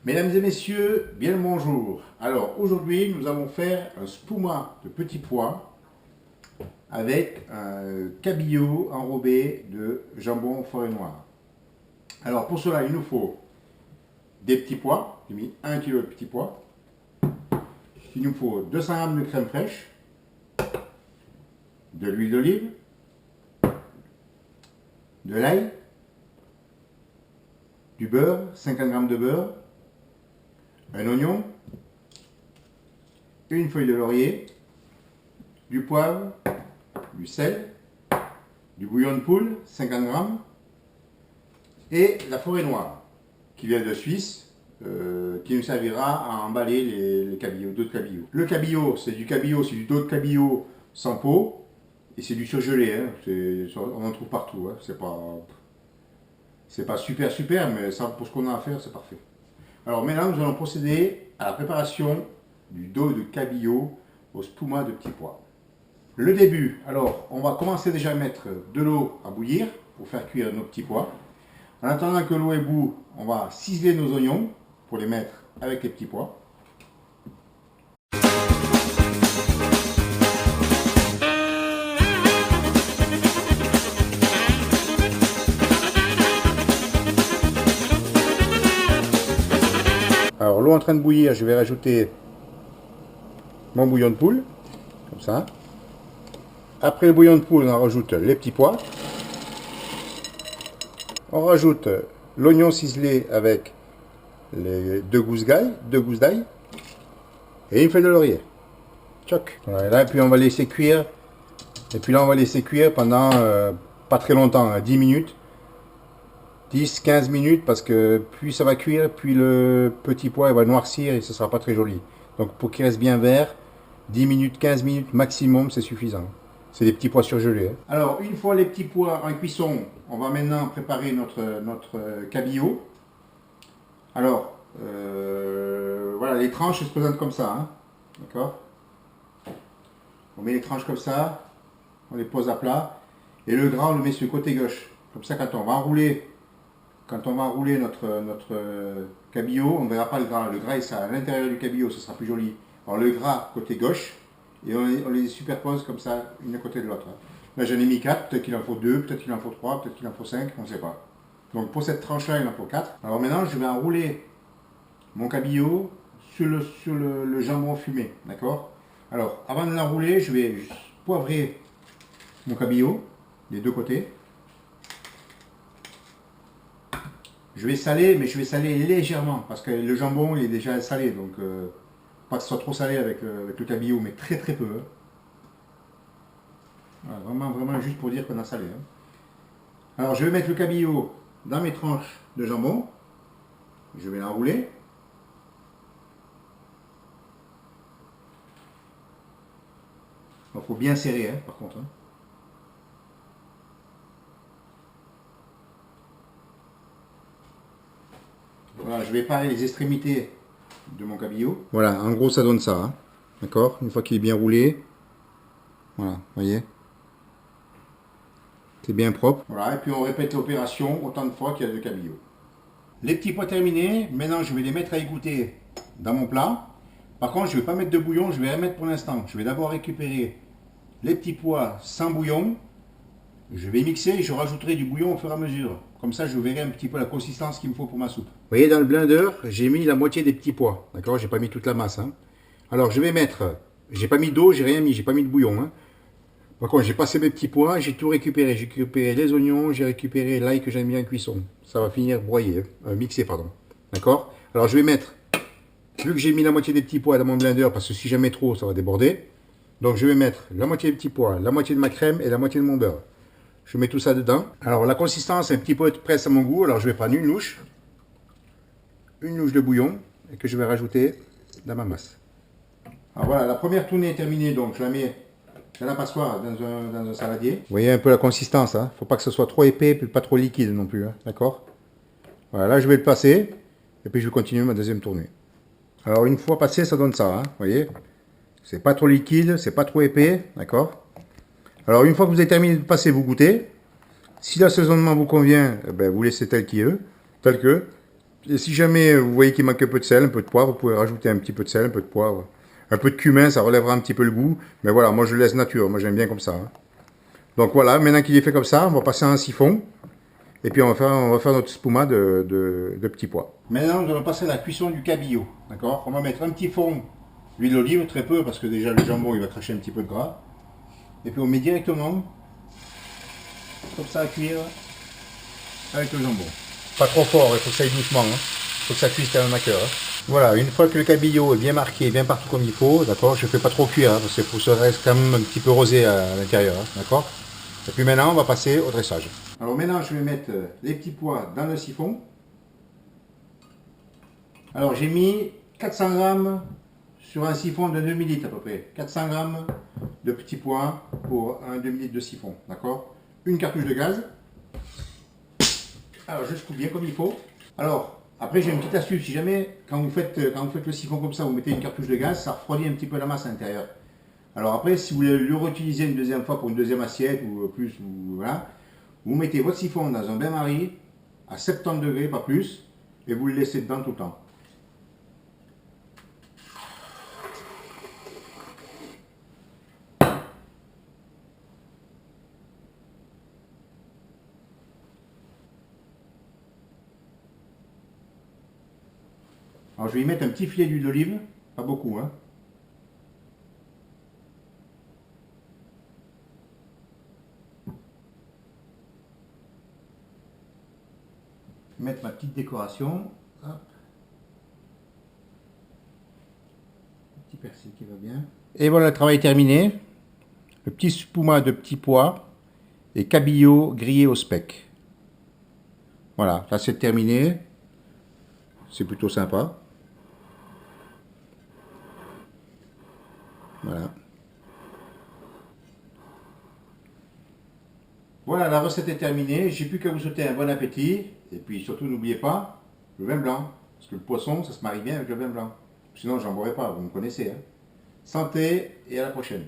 Mesdames et messieurs, bien le bonjour. Alors aujourd'hui, nous allons faire un spuma de petits pois avec un cabillaud enrobé de jambon forêt noire. Alors pour cela, il nous faut des petits pois. J'ai mis 1 kg de petits pois. Il nous faut 200 g de crème fraîche, de l'huile d'olive, de l'ail, du beurre, 50 g de beurre, un oignon, une feuille de laurier, du poivre, du sel, du bouillon de poule, 50 g, et la forêt noire, qui vient de Suisse, qui nous servira à emballer les cabillots, d'autres cabillots. Le cabillaud, c'est du dos de cabillaud sans peau, et c'est du surgelé, hein. On en trouve partout, hein. C'est pas super, mais ça, pour ce qu'on a à faire, c'est parfait. Alors maintenant, nous allons procéder à la préparation du dos de cabillaud au spuma de petits pois. Le début, alors on va commencer déjà à mettre de l'eau à bouillir pour faire cuire nos petits pois. En attendant que l'eau est bout, on va ciseler nos oignons pour les mettre avec les petits pois. Alors l'eau en train de bouillir, je vais rajouter mon bouillon de poule, comme ça. Après le bouillon de poule, on rajoute les petits pois. On rajoute l'oignon ciselé avec les deux gousses d'ail et une feuille de laurier. Tchoc. Voilà, et là, puis on va laisser cuire. Et puis là, on va laisser cuire pendant pas très longtemps, 10 minutes. 10-15 minutes, parce que plus ça va cuire, puis le petit pois il va noircir et ce sera pas très joli. Donc pour qu'il reste bien vert, 10 minutes, 15 minutes maximum, c'est suffisant. C'est des petits pois surgelés. Hein. Alors une fois les petits pois en cuisson, on va maintenant préparer notre cabillaud. Alors voilà, les tranches se présentent comme ça, hein. D'accord. On met les tranches comme ça, on les pose à plat, et le gras on le met sur le côté gauche. Comme ça, quand on va enrouler notre cabillaud, on ne verra pas le gras. Le gras, il sera à l'intérieur du cabillaud, ce sera plus joli. Alors le gras côté gauche, et on les superpose comme ça, une à côté de l'autre. Là, j'en ai mis 4, peut-être qu'il en faut 2, peut-être qu'il en faut 3, peut-être qu'il en faut 5, on ne sait pas. Donc pour cette tranche-là, il en faut 4. Alors maintenant, je vais enrouler mon cabillaud sur le jambon fumé, d'accord? Alors, avant de l'enrouler, je vais poivrer mon cabillaud, des deux côtés. Je vais saler, mais je vais saler légèrement, parce que le jambon il est déjà salé, donc pas que ce soit trop salé avec le cabillaud, mais très peu. Hein. Voilà, vraiment juste pour dire qu'on a salé. Hein. Alors je vais mettre le cabillaud dans mes tranches de jambon, je vais l'enrouler. Il faut bien serrer, hein, par contre. Hein. Voilà, je vais parer les extrémités de mon cabillaud. Voilà, en gros ça donne ça. Hein. D'accord. Une fois qu'il est bien roulé. Voilà, voyez. C'est bien propre. Voilà, et puis on répète l'opération autant de fois qu'il y a de cabillaud. Les petits pois terminés, maintenant je vais les mettre à égoutter dans mon plat. Par contre, je ne vais pas mettre de bouillon, je vais rien mettre pour l'instant. Je vais d'abord récupérer les petits pois sans bouillon. Je vais mixer et je rajouterai du bouillon au fur et à mesure. Comme ça, je verrai un petit peu la consistance qu'il me faut pour ma soupe. Vous voyez, dans le blender, j'ai mis la moitié des petits pois. D'accord? J'ai pas mis toute la masse. Hein. Alors, je vais mettre... J'ai pas mis d'eau, j'ai rien mis, j'ai pas mis de bouillon. Hein. Par contre, j'ai passé mes petits pois, j'ai tout récupéré. J'ai récupéré les oignons, j'ai récupéré l'ail que j'ai mis en cuisson. Ça va finir broyé, mixé, pardon. D'accord? Alors, je vais mettre... Vu que j'ai mis la moitié des petits pois dans mon blender, parce que si jamais trop, ça va déborder. Donc, je vais mettre la moitié des petits pois, la moitié de ma crème et la moitié de mon beurre. Je mets tout ça dedans. Alors la consistance est un petit peu presse à mon goût. Alors je vais prendre une louche de bouillon et que je vais rajouter dans ma masse. Alors voilà, la première tournée est terminée. Donc je la mets dans la passoire, dans un saladier. Vous voyez un peu la consistance. Hein. Faut pas que ce soit trop épais et pas trop liquide non plus. Hein. D'accord? Voilà, là je vais le passer et puis je vais continuer ma deuxième tournée. Alors une fois passé, ça donne ça. Hein. Vous voyez? C'est pas trop liquide, c'est pas trop épais. D'accord? Alors une fois que vous avez terminé de passer, vous goûtez. Si l'assaisonnement vous convient, ben, vous laissez tel que. Et si jamais vous voyez qu'il manque un peu de sel, un peu de poivre, vous pouvez rajouter un petit peu de sel, un peu de poivre. Un peu de cumin, ça relèvera un petit peu le goût. Mais voilà, moi je laisse nature, moi j'aime bien comme ça. Hein. Donc voilà, maintenant qu'il est fait comme ça, on va passer à un siphon. Et puis on va faire notre spuma de petits pois. Maintenant, nous allons passer à la cuisson du cabillaud. D'accord. On va mettre un petit fond d'huile d'olive, très peu, parce que déjà le jambon il va cracher un petit peu de gras. Et puis on met directement, comme ça à cuire, avec le jambon. Pas trop fort, il faut que ça aille doucement. Hein. Il faut que ça cuise tellement à cœur. Hein. Voilà, une fois que le cabillaud est bien marqué, bien partout comme il faut, d'accord, je ne fais pas trop cuire, hein, parce qu'il faut que ça reste quand même un petit peu rosé à l'intérieur, hein, d'accord. Et puis maintenant, on va passer au dressage. Alors maintenant, je vais mettre les petits pois dans le siphon. Alors j'ai mis 400 grammes sur un siphon de 2 litres à peu près. 400 grammes de petits pois pour un demi-litre de siphon, d'accord. Une cartouche de gaz. Alors je secoue bien comme il faut. Alors, après j'ai une petite astuce, si jamais quand vous faites le siphon comme ça, vous mettez une cartouche de gaz, ça refroidit un petit peu la masse à l'intérieur. Alors après, si vous voulez le réutiliser une deuxième fois pour une deuxième assiette ou plus, ou, voilà, vous mettez votre siphon dans un bain-marie à 70 degrés, pas plus, et vous le laissez dedans tout le temps. Alors je vais y mettre un petit filet d'huile d'olive, pas beaucoup, hein. Mettre ma petite décoration. Hop. Un petit persil qui va bien. Et voilà, le travail est terminé. Le petit spuma de petits pois et cabillaud grillé au speck. Voilà, là c'est terminé. C'est plutôt sympa. Voilà. Voilà, la recette est terminée. J'ai plus qu'à vous souhaiter un bon appétit. Et puis surtout, n'oubliez pas le vin blanc. Parce que le poisson, ça se marie bien avec le vin blanc. Sinon, j'en boirai pas, vous me connaissez. Hein. Santé et à la prochaine.